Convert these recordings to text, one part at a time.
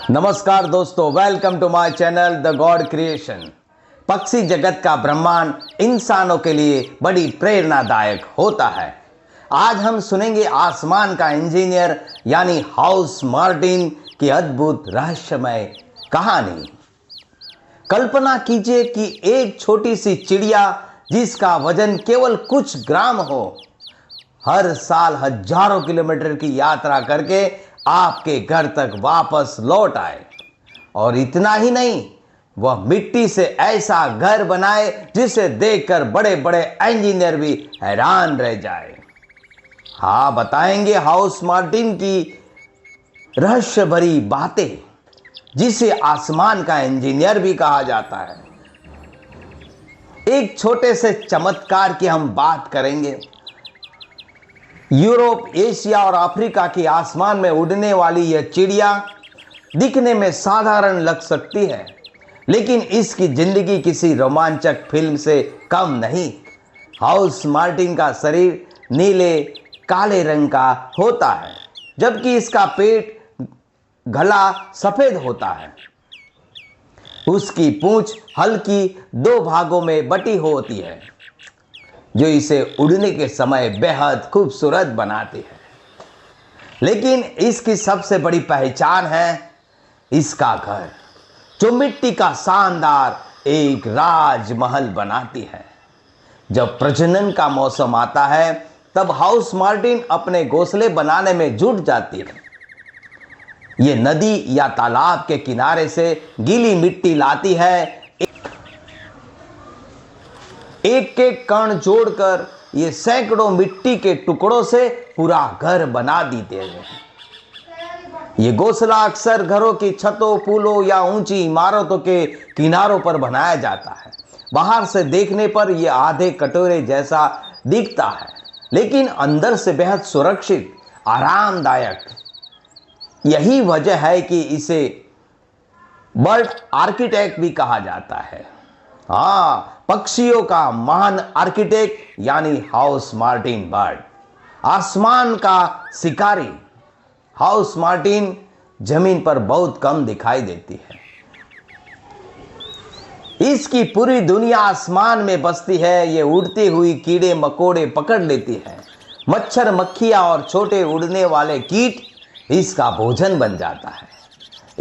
नमस्कार दोस्तों, welcome to my channel the God creation. पक्षी जगत का ब्रह्मांड इंसानों के लिए बड़ी प्रेरणादायक होता है। आज हम सुनेंगे आसमान का इंजीनियर यानी हाउस मार्टिन की अद्भुत रहस्यमय कहानी। कल्पना कीजिए कि एक छोटी सी चिड़िया जिसका वजन केवल कुछ ग्राम हो, हर साल हजारों किलोमीटर की यात्रा करके आपके घर तक वापस लौट आए। और इतना ही नहीं, वह मिट्टी से ऐसा घर बनाए जिसे देखकर बड़े बड़े इंजीनियर भी हैरान रह जाए। हाँ, बताएंगे हाउस मार्टिन की रहस्य भरी बातें, जिसे आसमान का इंजीनियर भी कहा जाता है। एक छोटे से चमत्कार की हम बात करेंगे। यूरोप, एशिया और अफ्रीका के आसमान में उड़ने वाली यह चिड़िया दिखने में साधारण लग सकती है, लेकिन इसकी जिंदगी किसी रोमांचक फिल्म से कम नहीं। हाउस मार्टिन का शरीर नीले काले रंग का होता है, जबकि इसका पेट गला सफेद होता है। उसकी पूंछ हल्की दो भागों में बटी होती है, जो इसे उड़ने के समय बेहद खूबसूरत बनाती है। लेकिन इसकी सबसे बड़ी पहचान है इसका घर, जो मिट्टी का शानदार एक राजमहल बनाती है। जब प्रजनन का मौसम आता है, तब हाउस मार्टिन अपने घोंसले बनाने में जुट जाती है। ये नदी या तालाब के किनारे से गीली मिट्टी लाती है, एक एक कण जोड़कर ये सैकड़ों मिट्टी के टुकड़ों से पूरा घर बना देते हैं। ये घोंसला अक्सर घरों की छतों, पुलों या ऊंची इमारतों के किनारों पर बनाया जाता है। बाहर से देखने पर यह आधे कटोरे जैसा दिखता है, लेकिन अंदर से बेहद सुरक्षित, आरामदायक। यही वजह है कि इसे बर्ड आर्किटेक्ट भी कहा जाता है। हाँ, पक्षियों का महान आर्किटेक्ट यानी हाउस मार्टिन बर्ड, आसमान का शिकारी। हाउस मार्टिन जमीन पर बहुत कम दिखाई देती है। इसकी पूरी दुनिया आसमान में बसती है। ये उड़ती हुई कीड़े मकोड़े पकड़ लेती है। मच्छर, मक्खियां और छोटे उड़ने वाले कीट इसका भोजन बन जाता है।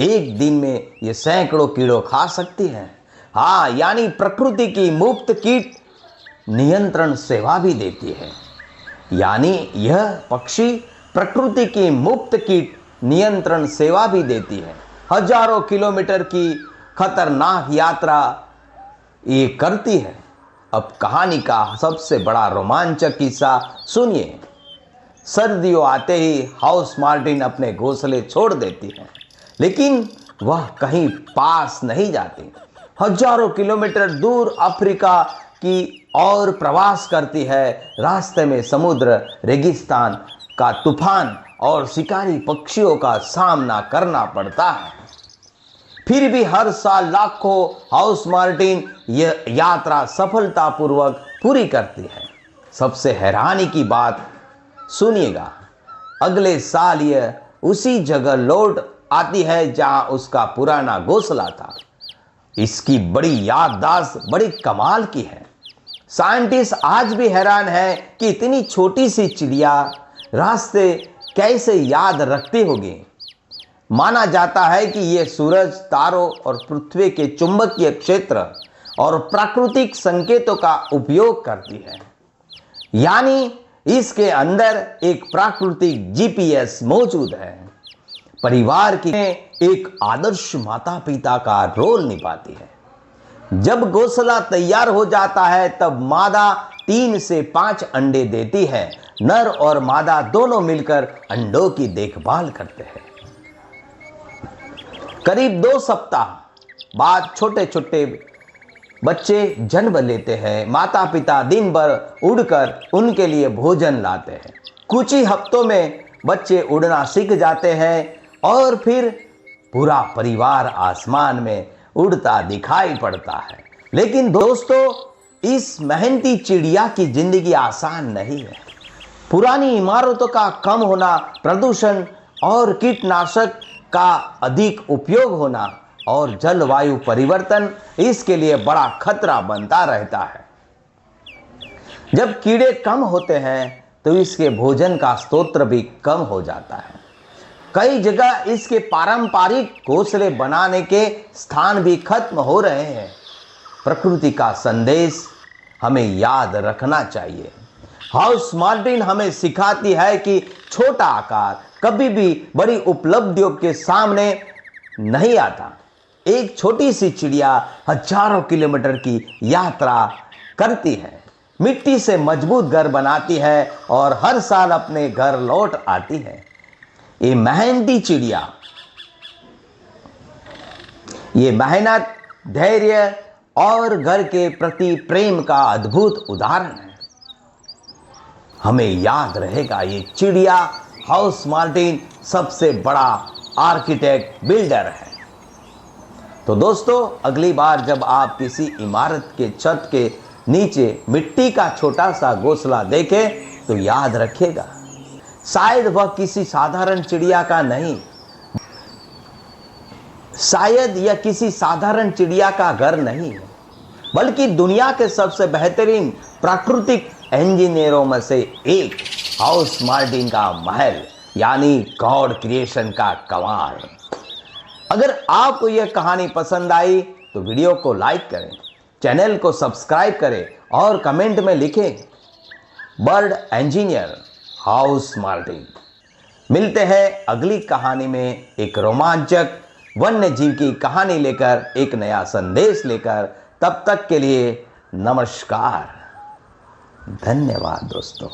एक दिन में ये सैकड़ों कीड़ों खा सकती है। हाँ, यानी प्रकृति की मुफ्त कीट नियंत्रण सेवा भी देती है। यानी यह पक्षी प्रकृति की मुफ्त कीट नियंत्रण सेवा भी देती है। हजारों किलोमीटर की खतरनाक यात्रा ये करती है। अब कहानी का सबसे बड़ा रोमांचक किस्सा सुनिए। सर्दियों आते ही हाउस मार्टिन अपने घोंसले छोड़ देती है, लेकिन वह कहीं पास नहीं जाती। हजारों किलोमीटर दूर अफ्रीका की ओर प्रवास करती है। रास्ते में समुद्र, रेगिस्तान का तूफान और शिकारी पक्षियों का सामना करना पड़ता है। फिर भी हर साल लाखों हाउस मार्टिन यह यात्रा सफलतापूर्वक पूरी करती है। सबसे हैरानी की बात सुनिएगा, अगले साल यह उसी जगह लौट आती है जहां उसका पुराना घोंसला था। इसकी बड़ी याददाश्त बड़ी कमाल की है। साइंटिस्ट आज भी हैरान है कि इतनी छोटी सी चिड़िया रास्ते कैसे याद रखती होगी। माना जाता है कि यह सूरज, तारों और पृथ्वी के चुंबकीय क्षेत्र और प्राकृतिक संकेतों का उपयोग करती है। यानी इसके अंदर एक प्राकृतिक जीपीएस मौजूद है। परिवार की एक आदर्श माता पिता का रोल निभाती है। जब घोंसला तैयार हो जाता है, तब मादा 3 से 5 अंडे देती है। नर और मादा दोनों मिलकर अंडों की देखभाल करते हैं। करीब 2 सप्ताह बाद छोटे छोटे बच्चे जन्म लेते हैं। माता पिता दिन भर उड़कर उनके लिए भोजन लाते हैं। कुछ ही हफ्तों में बच्चे उड़ना सीख जाते हैं और फिर पूरा परिवार आसमान में उड़ता दिखाई पड़ता है। लेकिन दोस्तों, इस मेहनती चिड़िया की जिंदगी आसान नहीं है। पुरानी इमारतों का कम होना, प्रदूषण और कीटनाशक का अधिक उपयोग होना और जलवायु परिवर्तन इसके लिए बड़ा खतरा बनता रहता है। जब कीड़े कम होते हैं तो इसके भोजन का स्रोत भी कम हो जाता है। कई जगह इसके पारंपरिक घोंसले बनाने के स्थान भी खत्म हो रहे हैं। प्रकृति का संदेश हमें याद रखना चाहिए। हाउस मार्टिन हमें सिखाती है कि छोटा आकार कभी भी बड़ी उपलब्धियों के सामने नहीं आता। एक छोटी सी चिड़िया हजारों किलोमीटर की यात्रा करती है, मिट्टी से मजबूत घर बनाती है और हर साल अपने घर लौट आती है। ये मेहनती चिड़िया, ये मेहनत, धैर्य और घर के प्रति प्रेम का अद्भुत उदाहरण है। हमें याद रहेगा, ये चिड़िया हाउस मार्टिन सबसे बड़ा आर्किटेक्ट बिल्डर है। तो दोस्तों, अगली बार जब आप किसी इमारत के छत के नीचे मिट्टी का छोटा सा घोंसला देखें तो याद रखिएगा, शायद वह किसी साधारण चिड़िया का नहीं, शायद यह किसी साधारण चिड़िया का घर नहीं है, बल्कि दुनिया के सबसे बेहतरीन प्राकृतिक इंजीनियरों में से एक हाउस मार्टिन का महल, यानी गॉड क्रिएशन का कमाल। अगर आपको यह कहानी पसंद आई तो वीडियो को लाइक करें, चैनल को सब्सक्राइब करें और कमेंट में लिखें बर्ड इंजीनियर हाउस मार्टिन। मिलते हैं अगली कहानी में एक रोमांचक वन्य जीव की कहानी लेकर, एक नया संदेश लेकर। तब तक के लिए नमस्कार, धन्यवाद दोस्तों।